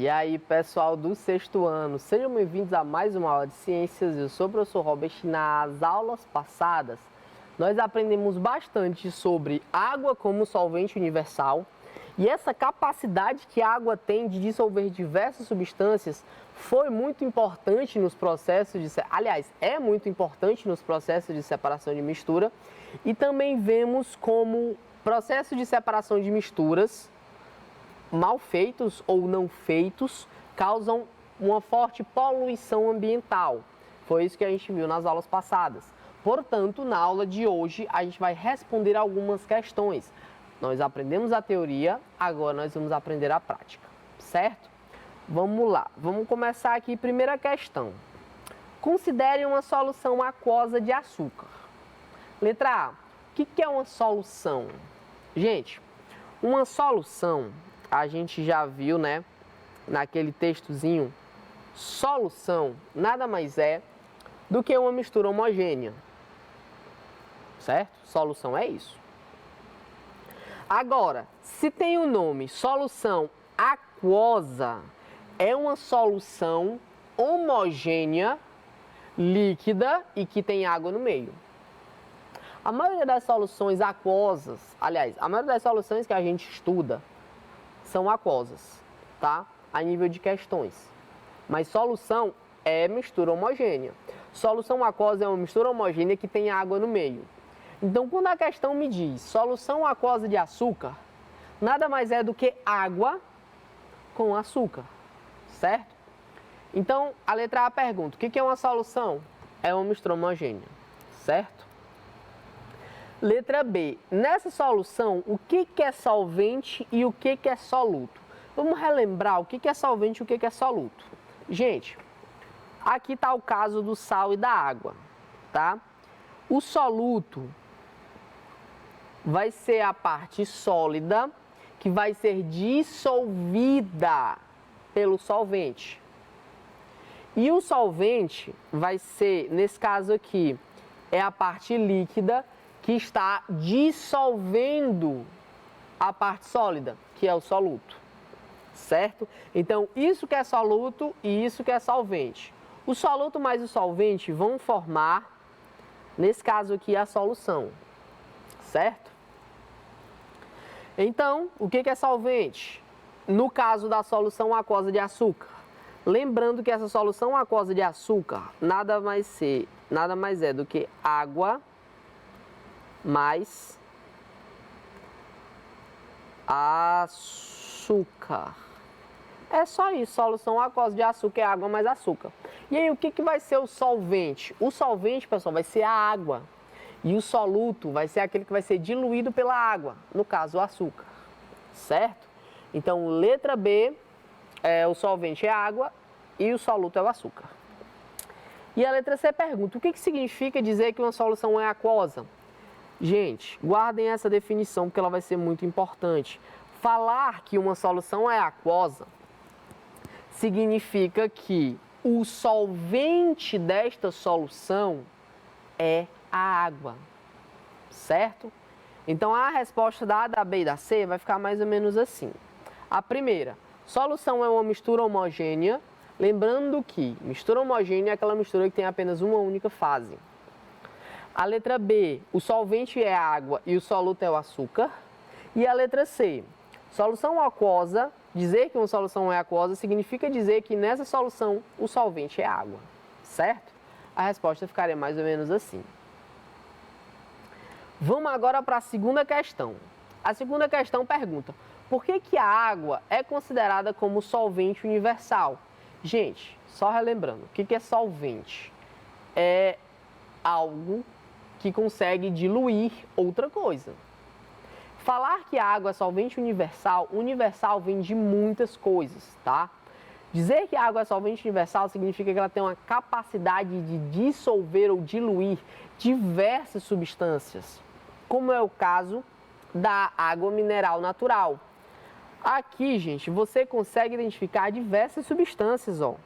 E aí, pessoal do sexto ano, sejam bem-vindos a mais uma aula de ciências. Eu sou o professor Robert. Nas aulas passadas, nós aprendemos bastante sobre água como solvente universal e essa capacidade que a água tem de dissolver diversas substâncias foi muito importante nos processos de... Aliás, é muito importante nos processos de separação de mistura. E também vemos como processo de separação de misturas mal feitos ou não feitos causam uma forte poluição ambiental. Foi isso que a gente viu nas aulas passadas. Portanto, na aula de hoje, a gente vai responder algumas questões. Nós aprendemos a teoria, agora nós vamos aprender a prática, certo? Vamos lá, vamos começar aqui. Primeira questão. Considere uma solução aquosa de açúcar. Letra A. O que é uma solução? Gente, uma solução, a gente já viu, né, naquele textozinho, solução nada mais é do que uma mistura homogênea, certo? Solução é isso. Agora, se tem o nome solução aquosa, é uma solução homogênea, líquida e que tem água no meio. A maioria das soluções aquosas, aliás, a maioria das soluções que a gente estuda são aquosas, tá? A nível de questões. Mas solução é mistura homogênea. Solução aquosa é uma mistura homogênea que tem água no meio. Então, quando a questão me diz solução aquosa de açúcar, nada mais é do que água com açúcar, certo? Então, a letra A pergunta, o que é uma solução? É uma mistura homogênea, certo? Letra B, nessa solução, o que é solvente e o que é soluto? Vamos relembrar o que é solvente e o que é soluto. Gente, aqui está o caso do sal e da água, tá? O soluto vai ser a parte sólida que vai ser dissolvida pelo solvente. E o solvente vai ser, nesse caso aqui, é a parte líquida que está dissolvendo a parte sólida, que é o soluto, certo? Então, isso que é soluto e isso que é solvente. O soluto mais o solvente vão formar, nesse caso aqui, a solução, certo? Então, o que é solvente? No caso da solução aquosa de açúcar, lembrando que essa solução aquosa de açúcar nada mais é do que água mais açúcar. É só isso, solução aquosa de açúcar é água mais açúcar. E aí, o que vai ser o solvente? O solvente, pessoal, vai ser a água. E o soluto vai ser aquele que vai ser diluído pela água, no caso, o açúcar, certo? Então, letra B, o solvente é a água e o soluto é o açúcar. E a letra C pergunta, o que significa dizer que uma solução é aquosa? Gente, guardem essa definição porque ela vai ser muito importante. Falar que uma solução é aquosa significa que o solvente desta solução é a água, certo? Então, a resposta da A, da B e da C vai ficar mais ou menos assim. A primeira, solução é uma mistura homogênea, lembrando que mistura homogênea é aquela mistura que tem apenas uma única fase. A letra B, o solvente é a água e o soluto é o açúcar. E a letra C, solução aquosa, dizer que uma solução é aquosa significa dizer que nessa solução o solvente é água, certo? A resposta ficaria mais ou menos assim. Vamos agora para a segunda questão. A segunda questão pergunta, por que a água é considerada como solvente universal? Gente, só relembrando, o que é solvente? É algo que consegue diluir outra coisa. Falar que a água é solvente universal, universal vem de muitas coisas, tá? Dizer que a água é solvente universal significa que ela tem uma capacidade de dissolver ou diluir diversas substâncias, como é o caso da água mineral natural. Aqui, gente, você consegue identificar diversas substâncias, ó.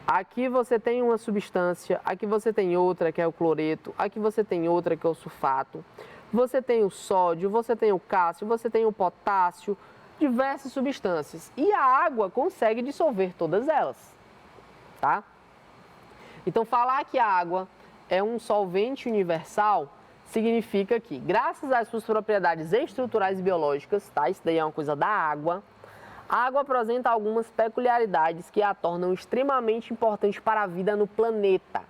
Aqui você tem uma substância, aqui você tem outra que é o cloreto, aqui você tem outra que é o sulfato, você tem o sódio, você tem o cálcio, você tem o potássio, diversas substâncias e a água consegue dissolver todas elas, tá? Então, falar que a água é um solvente universal significa que, graças às suas propriedades estruturais e biológicas, tá? Isso daí é uma coisa da água. A água apresenta algumas peculiaridades que a tornam extremamente importante para a vida no planeta.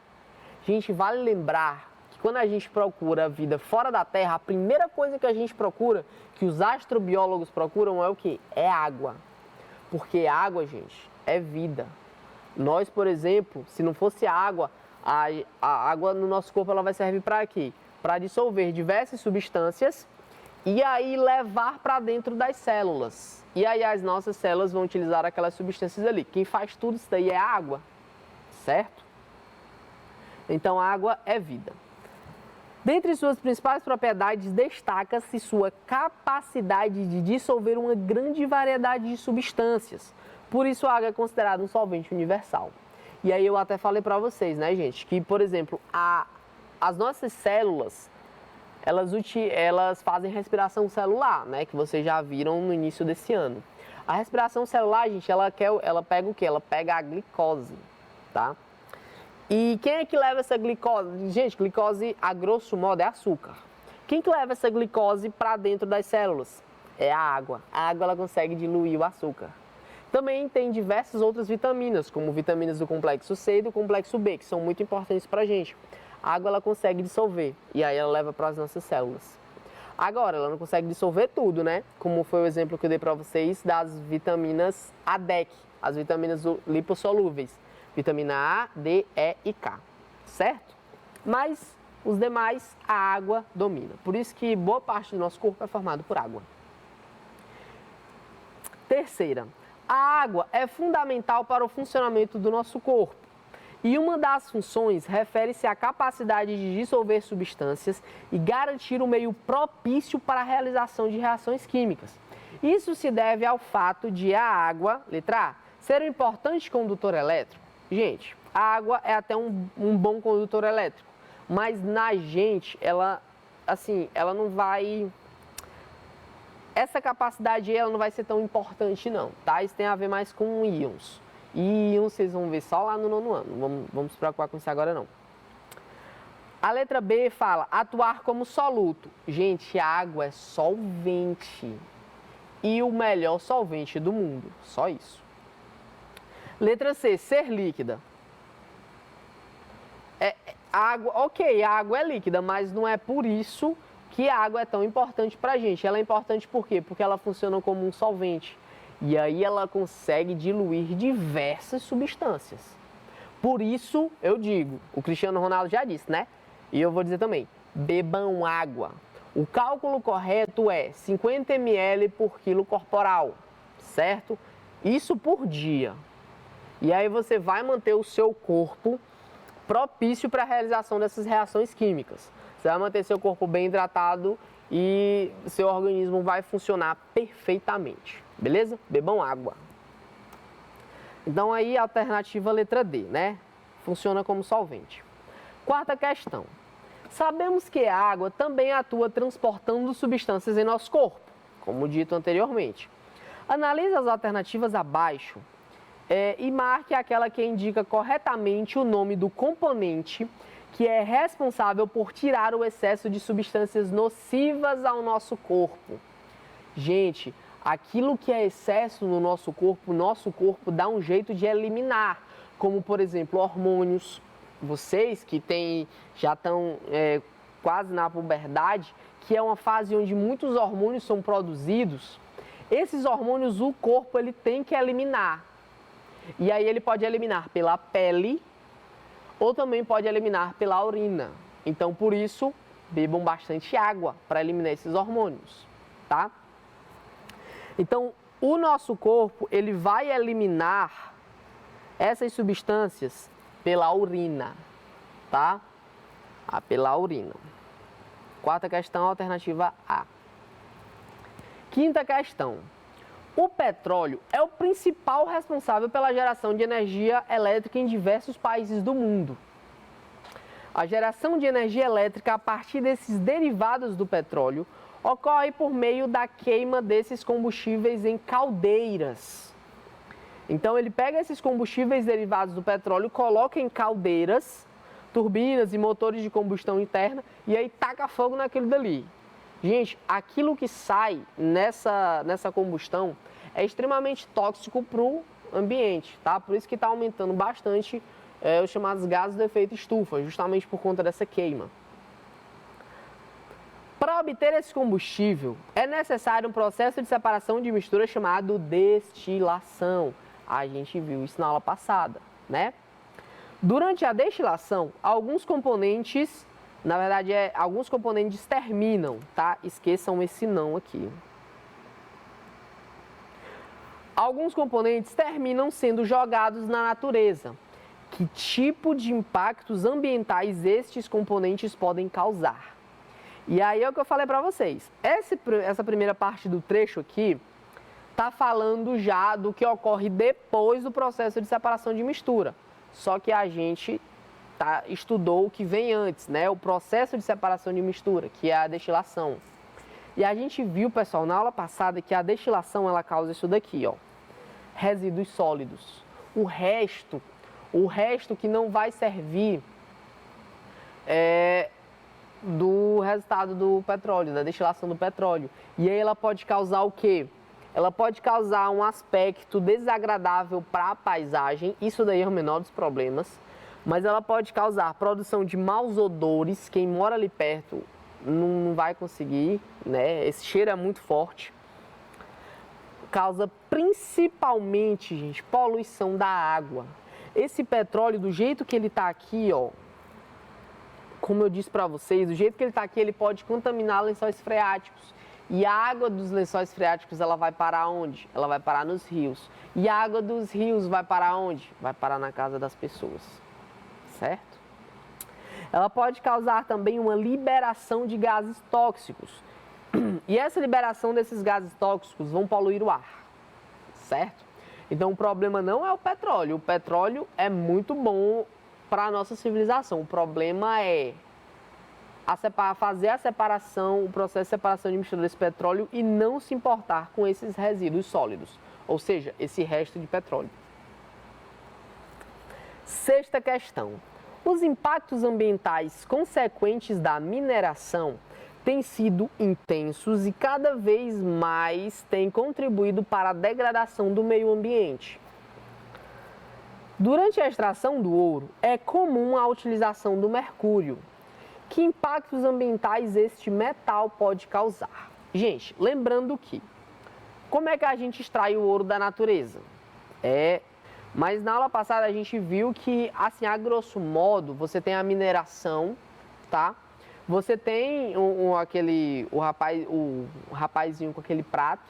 Gente, vale lembrar que quando a gente procura vida fora da Terra, a primeira coisa que a gente procura, que os astrobiólogos procuram, é o quê? É água. Porque água, gente, é vida. Nós, por exemplo, se não fosse água, a água no nosso corpo ela vai servir para quê? Para dissolver diversas substâncias e aí levar para dentro das células. E aí as nossas células vão utilizar aquelas substâncias ali. Quem faz tudo isso daí é a água, certo? Então a água é vida. Dentre suas principais propriedades, destaca-se sua capacidade de dissolver uma grande variedade de substâncias. Por isso a água é considerada um solvente universal. E aí eu até falei para vocês, né, gente, que, por exemplo, as nossas células, elas fazem respiração celular, né, que vocês já viram no início desse ano. A respiração celular, gente, ela pega o quê? Ela pega a glicose, tá? E quem é que leva essa glicose? Gente, glicose, a grosso modo, é açúcar. Quem que leva essa glicose para dentro das células? É a água. A água, ela consegue diluir o açúcar. Também tem diversas outras vitaminas, como vitaminas do complexo C e do complexo B, que são muito importantes para a gente. A água, ela consegue dissolver, e aí ela leva para as nossas células. Agora, ela não consegue dissolver tudo, né? Como foi o exemplo que eu dei para vocês das vitaminas ADEC, as vitaminas lipossolúveis. Vitamina A, D, E e K, certo? Mas os demais, a água domina. Por isso que boa parte do nosso corpo é formado por água. Terceira, a água é fundamental para o funcionamento do nosso corpo. E uma das funções refere-se à capacidade de dissolver substâncias e garantir um meio propício para a realização de reações químicas. Isso se deve ao fato de a água, letra A, ser um importante condutor elétrico. Gente, a água é até um bom condutor elétrico, mas na gente, ela não vai... Essa capacidade, ela não vai ser tão importante não, tá? Isso tem a ver mais com íons. E íons vocês vão ver só lá no 9º ano, vamos se preocupar com isso agora não. A letra B fala, atuar como soluto. Gente, a água é solvente e o melhor solvente do mundo, só isso. Letra C, ser líquida. A água é líquida, mas não é por isso que a água é tão importante para a gente. Ela é importante por quê? Porque ela funciona como um solvente. E aí ela consegue diluir diversas substâncias. Por isso, eu digo, o Cristiano Ronaldo já disse, né? E eu vou dizer também, bebam água. O cálculo correto é 50 ml por quilo corporal, certo? Isso por dia. E aí você vai manter o seu corpo propício para a realização dessas reações químicas. Você vai manter seu corpo bem hidratado e seu organismo vai funcionar perfeitamente. Beleza? Bebam água. Então aí a alternativa letra D, né? Funciona como solvente. Quarta questão. Sabemos que a água também atua transportando substâncias em nosso corpo, como dito anteriormente. Analise as alternativas abaixo e marque aquela que indica corretamente o nome do componente que é responsável por tirar o excesso de substâncias nocivas ao nosso corpo. Gente, aquilo que é excesso no nosso corpo dá um jeito de eliminar, como por exemplo hormônios. Vocês que já estão quase na puberdade, que é uma fase onde muitos hormônios são produzidos, esses hormônios o corpo ele tem que eliminar. E aí ele pode eliminar pela pele ou também pode eliminar pela urina. Então, por isso, bebam bastante água para eliminar esses hormônios, tá? Então, o nosso corpo, ele vai eliminar essas substâncias pela urina, tá? Pela urina. Quarta questão, alternativa A. Quinta questão. O petróleo é o principal responsável pela geração de energia elétrica em diversos países do mundo. A geração de energia elétrica a partir desses derivados do petróleo ocorre por meio da queima desses combustíveis em caldeiras. Então ele pega esses combustíveis derivados do petróleo, coloca em caldeiras, turbinas e motores de combustão interna e aí taca fogo naquilo dali. Gente, aquilo que sai nessa combustão é extremamente tóxico para o ambiente, tá? Por isso que está aumentando bastante os chamados gases do efeito estufa, justamente por conta dessa queima. Para obter esse combustível, é necessário um processo de separação de mistura chamado destilação. A gente viu isso na aula passada, né? Durante a destilação, alguns componentes terminam, tá? Esqueçam esse não aqui. Alguns componentes terminam sendo jogados na natureza. Que tipo de impactos ambientais estes componentes podem causar? E aí é o que eu falei para vocês. Essa primeira parte do trecho aqui está falando já do que ocorre depois do processo de separação de mistura. Só que a gente estudou o que vem antes, né? O processo de separação de mistura, que é a destilação. E a gente viu, pessoal, na aula passada que a destilação ela causa isso daqui, ó. Resíduos sólidos. O resto que não vai servir do resultado do petróleo, da destilação do petróleo. E aí ela pode causar o quê? Ela pode causar um aspecto desagradável para a paisagem, isso daí é o menor dos problemas, mas ela pode causar produção de maus odores, quem mora ali perto não vai conseguir, né? Esse cheiro é muito forte. Causa principalmente, gente, poluição da água. Esse petróleo, do jeito que ele está aqui, ó, como eu disse para vocês, do jeito que ele está aqui, ele pode contaminar lençóis freáticos. E a água dos lençóis freáticos, ela vai parar onde? Ela vai parar nos rios. E a água dos rios vai parar onde? Vai parar na casa das pessoas, certo? Ela pode causar também uma liberação de gases tóxicos. E essa liberação desses gases tóxicos vão poluir o ar, certo? Então o problema não é o petróleo é muito bom para a nossa civilização. O problema é fazer a separação, o processo de separação de mistura desse petróleo e não se importar com esses resíduos sólidos, ou seja, esse resto de petróleo. Sexta questão. Os impactos ambientais consequentes da mineração têm sido intensos e cada vez mais têm contribuído para a degradação do meio ambiente. Durante a extração do ouro, é comum a utilização do mercúrio. Que impactos ambientais este metal pode causar? Gente, lembrando que, como é que a gente extrai o ouro da natureza? Mas na aula passada a gente viu que, assim, a grosso modo, você tem a mineração, tá? Você tem o rapazinho com aquele prato,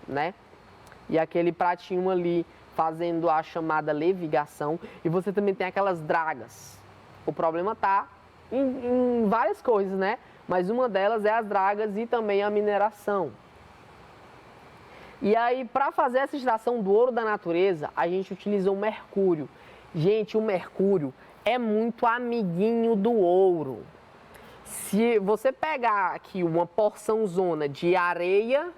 né? E aquele pratinho ali fazendo a chamada levigação. E você também tem aquelas dragas. O problema tá em várias coisas, né? Mas uma delas é as dragas e também a mineração. E aí, para fazer essa extração do ouro da natureza, a gente utiliza o mercúrio. Gente, o mercúrio é muito amiguinho do ouro. Se você pegar aqui uma porçãozona de areia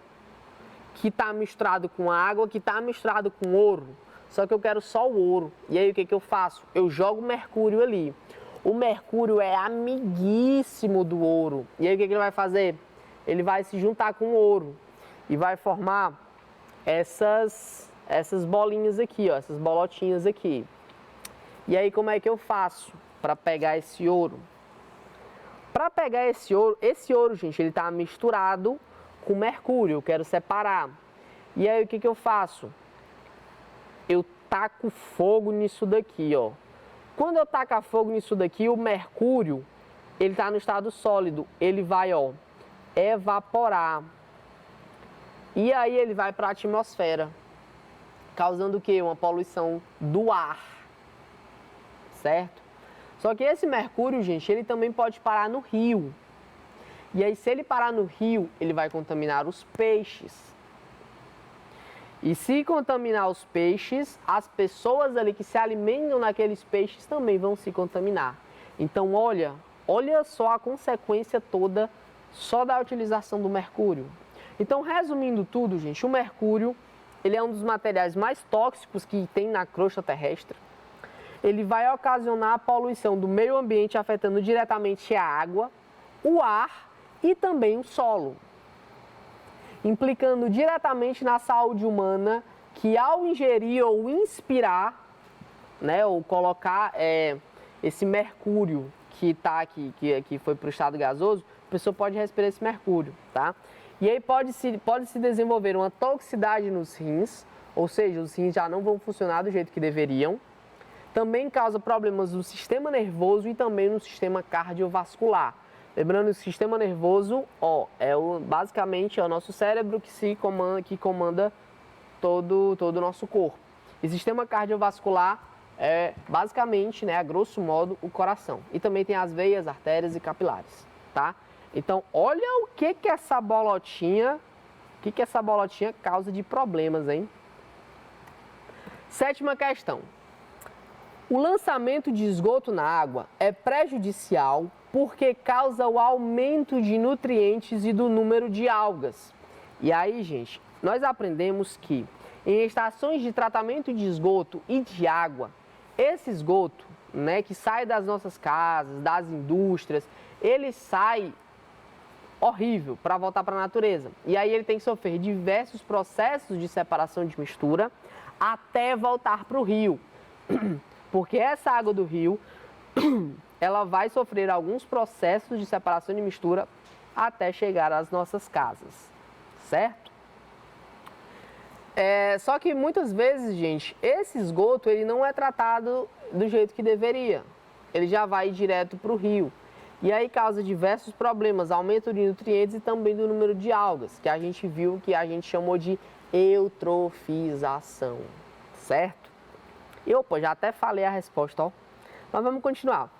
que está misturado com água, que está misturado com ouro, só que eu quero só o ouro. E aí o que eu faço? Eu jogo mercúrio ali. O mercúrio é amiguíssimo do ouro. E aí o que ele vai fazer? Ele vai se juntar com o ouro e vai formar essas bolinhas aqui, ó, essas bolotinhas aqui. E aí como é que eu faço para pegar esse ouro? Para pegar esse ouro, gente, ele está misturado com mercúrio, eu quero separar. E aí o que eu faço? Eu taco fogo nisso daqui, ó. Quando eu tacar fogo nisso daqui, o mercúrio, ele está no estado sólido, ele vai, ó, evaporar. E aí ele vai para a atmosfera, causando o quê? Uma poluição do ar, certo? Só que esse mercúrio, gente, ele também pode parar no rio. E aí, se ele parar no rio, ele vai contaminar os peixes. E se contaminar os peixes, as pessoas ali que se alimentam naqueles peixes também vão se contaminar. Então, olha só a consequência toda só da utilização do mercúrio. Então, resumindo tudo, gente, o mercúrio, ele é um dos materiais mais tóxicos que tem na crosta terrestre. Ele vai ocasionar a poluição do meio ambiente, afetando diretamente a água, o ar e também o solo, implicando diretamente na saúde humana, que ao ingerir ou inspirar, né, ou colocar esse mercúrio que tá aqui, que foi para o estado gasoso, a pessoa pode respirar esse mercúrio, tá? E aí pode se desenvolver uma toxicidade nos rins, ou seja, os rins já não vão funcionar do jeito que deveriam. Também causa problemas no sistema nervoso e também no sistema cardiovascular. Lembrando que o sistema nervoso, basicamente é o nosso cérebro que comanda todo o nosso corpo. E o sistema cardiovascular é basicamente, né, a grosso modo, o coração. E também tem as veias, artérias e capilares, tá? Então, olha o que essa bolotinha causa de problemas, hein? Sétima questão. O lançamento de esgoto na água é prejudicial porque causa o aumento de nutrientes e do número de algas. E aí, gente, nós aprendemos que em estações de tratamento de esgoto e de água, esse esgoto, né, que sai das nossas casas, das indústrias, ele sai horrível para voltar para a natureza. E aí ele tem que sofrer diversos processos de separação de mistura até voltar para o rio. Porque essa água do rio, ela vai sofrer alguns processos de separação de mistura até chegar às nossas casas, certo? Só que muitas vezes, gente, esse esgoto ele não é tratado do jeito que deveria. Ele já vai direto para o rio. E aí causa diversos problemas, aumento de nutrientes e também do número de algas, que a gente viu que a gente chamou de eutrofização, certo? E já até falei a resposta, ó. Mas vamos continuar.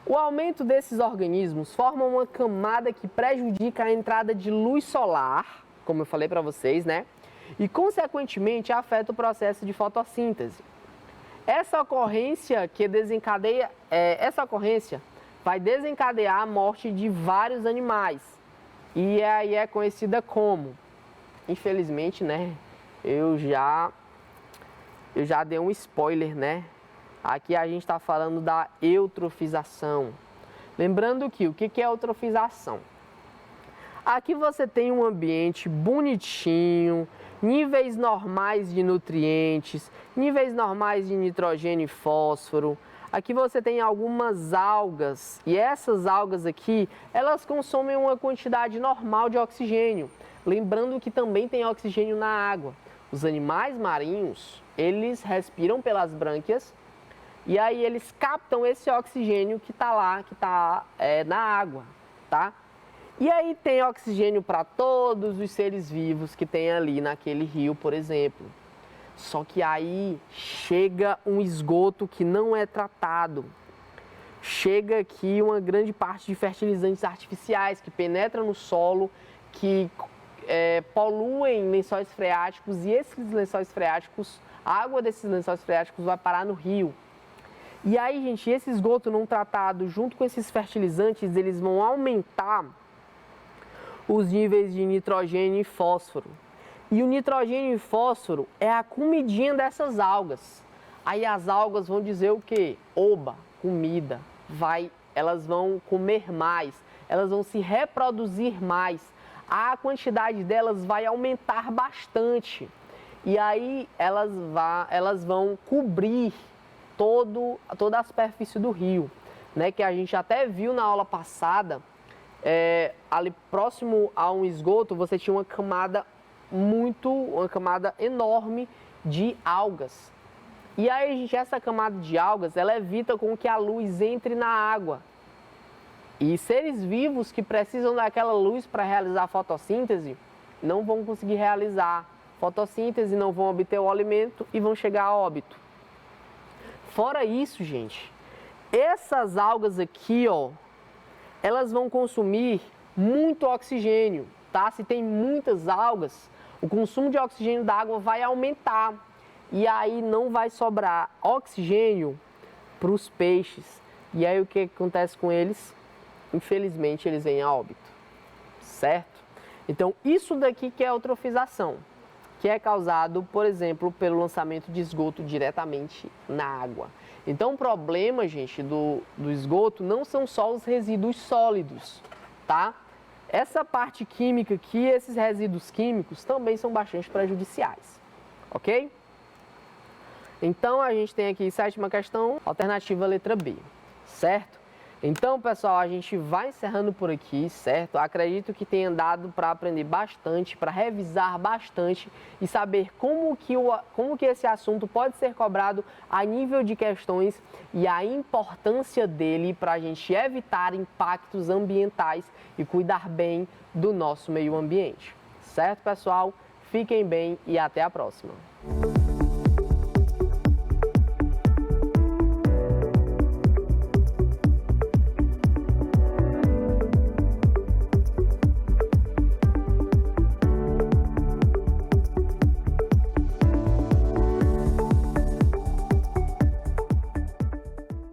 O aumento desses organismos forma uma camada que prejudica a entrada de luz solar, como eu falei para vocês, né? E, consequentemente, afeta o processo de fotossíntese. Essa ocorrência vai desencadear a morte de vários animais. E aí é conhecida como, infelizmente, né? Eu já dei um spoiler, né? Aqui a gente está falando da eutrofização. Lembrando que o que é eutrofização? Aqui você tem um ambiente bonitinho, níveis normais de nutrientes, níveis normais de nitrogênio e fósforo. Aqui você tem algumas algas e essas algas aqui, elas consomem uma quantidade normal de oxigênio. Lembrando que também tem oxigênio na água. Os animais marinhos, eles respiram pelas brânquias e aí eles captam esse oxigênio que está lá, na água, tá? E aí tem oxigênio para todos os seres vivos que tem ali naquele rio, por exemplo. Só que aí chega um esgoto que não é tratado. Chega aqui uma grande parte de fertilizantes artificiais que penetram no solo, que poluem lençóis freáticos e esses lençóis freáticos, a água desses lençóis freáticos vai parar no rio. E aí, gente, esse esgoto não tratado junto com esses fertilizantes, eles vão aumentar os níveis de nitrogênio e fósforo. E o nitrogênio e fósforo é a comidinha dessas algas. Aí as algas vão dizer o quê? Oba, comida. Elas vão comer mais, elas vão se reproduzir mais. A quantidade delas vai aumentar bastante. E aí elas vão cobrir toda a superfície do rio, né? Que a gente até viu na aula passada. Ali próximo a um esgoto, você tinha uma camada enorme de algas. E aí, gente, essa camada de algas, ela evita com que a luz entre na água. E seres vivos que precisam daquela luz para realizar a fotossíntese, não vão conseguir realizar fotossíntese, não vão obter o alimento e vão chegar a óbito. Fora isso, gente, essas algas aqui, ó, elas vão consumir muito oxigênio, tá? Se tem muitas algas, o consumo de oxigênio da água vai aumentar. E aí não vai sobrar oxigênio para os peixes, E aí o que acontece com eles? Infelizmente eles vêm a óbito, certo? Então isso daqui que é eutrofização, que é causado, por exemplo, pelo lançamento de esgoto diretamente na água. Então o problema, gente, do esgoto não são só os resíduos sólidos, tá? Essa parte química aqui, esses resíduos químicos também são bastante prejudiciais, ok? Então a gente tem aqui, sétima questão, alternativa letra B, certo? Então, pessoal, a gente vai encerrando por aqui, certo? Acredito que tenha dado para aprender bastante, para revisar bastante e saber como que esse assunto pode ser cobrado a nível de questões e a importância dele para a gente evitar impactos ambientais e cuidar bem do nosso meio ambiente. Certo, pessoal? Fiquem bem e até a próxima!